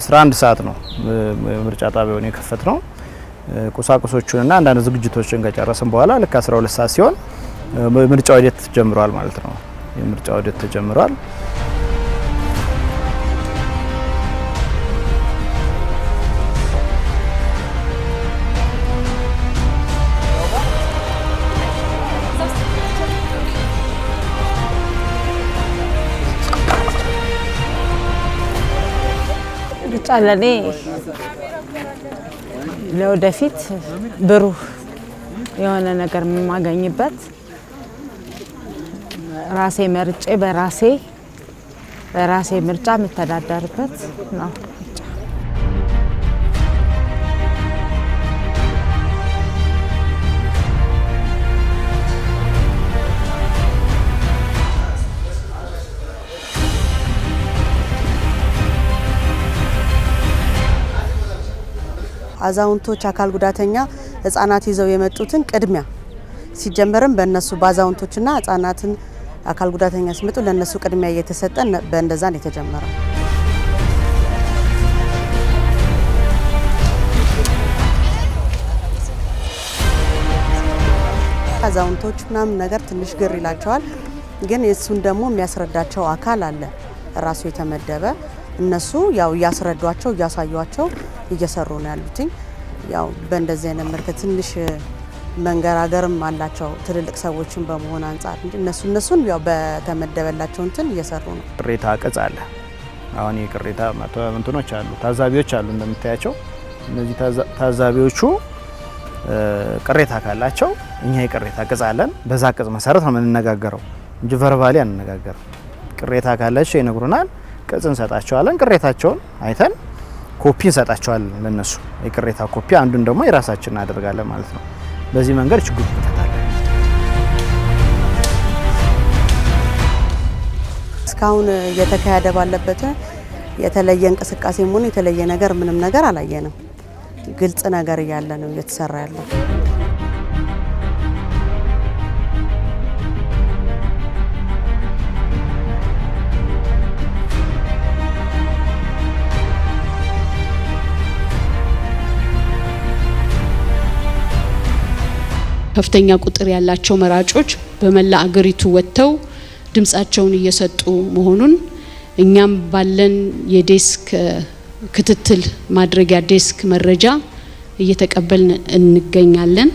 11 ሰዓት ነው ምርጫ ጣቢያውን የከፈትነው። ቁሳቁሶቹንና አንዳንድ ዝግጅቶችን ከጨረስን በኋላ ልክ 12 ሰዓት ሲሆን ምርጫው ሂደት ጀምሯል ማለት ነው። የምርጫው ሂደት ተጀምሯል። ምርጫ ለኔ ለወደፊት ብሩህ የሆነ ነገር የማገኝበት ራሴ መርጬ በራሴ ምርጫ የምተዳደርበት ነው። አዛውንቶች፣ አካል ጉዳተኛ ህፃናት ይዘው የመጡትን ቅድሚያ ሲጀመርም በእነሱ ባዛውንቶችና ህፃናትን አካል ጉዳተኛ ሲመጡ ለነሱ ቅድሚያ እየተሰጠ በእንደዛ ነው የተጀመረው። አዛውንቶች ምናምን ነገር ትንሽ ግር ይላቸዋል፣ ግን እሱን ደግሞ የሚያስረዳቸው አካል አለ ራሱ የተመደበ። እነሱ ያው እያስረዷቸው እያሳዩቸው እየሰሩ ነው ያሉት። ያው በእንደዚህ አይነት መልኩ ትንሽ መንገራገርም አላቸው ትልልቅ ሰዎችን በመሆን አንፃር እንጂ እነሱን ያው በተመደበላቸው እንትን እየሰሩ ነው። ቅሬታ ቅጽ አለ። አሁን የቅሬታ እንትኖች አሉ፣ ታዛቢዎች አሉ እንደምታያቸው። እነዚህ ታዛቢዎቹ ቅሬታ ካላቸው እኛ የቅሬታ ቅጽ አለን። በዛ ቅጽ መሰረት ነው የምንነጋገረው እንጂ ቨርባሊ አንነጋገርም። ቅሬታ ካላቸው ይነግሩናል፣ ቅጽ እንሰጣቸዋለን። ቅሬታቸውን አይተን ኮፒ እንሰጣቸዋለን ለነሱ። የቅሬታ ኮፒ አንዱን ደግሞ የራሳችን እናደርጋለን ማለት ነው። በዚህ መንገድ ችግሩ እንፈታለን። እስካሁን እየተካሄደ ባለበት የተለየ እንቅስቃሴም ሆነ የተለየ ነገር ምንም ነገር አላየንም። ግልጽ ነገር እያለ ነው እየተሰራ ያለው። ከፍተኛ ቁጥር ያላቸው መራጮች በመላ አገሪቱ ወጥተው ድምጻቸውን እየሰጡ መሆኑን እኛም ባለን የዴስክ ክትትል ማድረጊያ ዴስክ መረጃ እየተቀበልን እንገኛለን።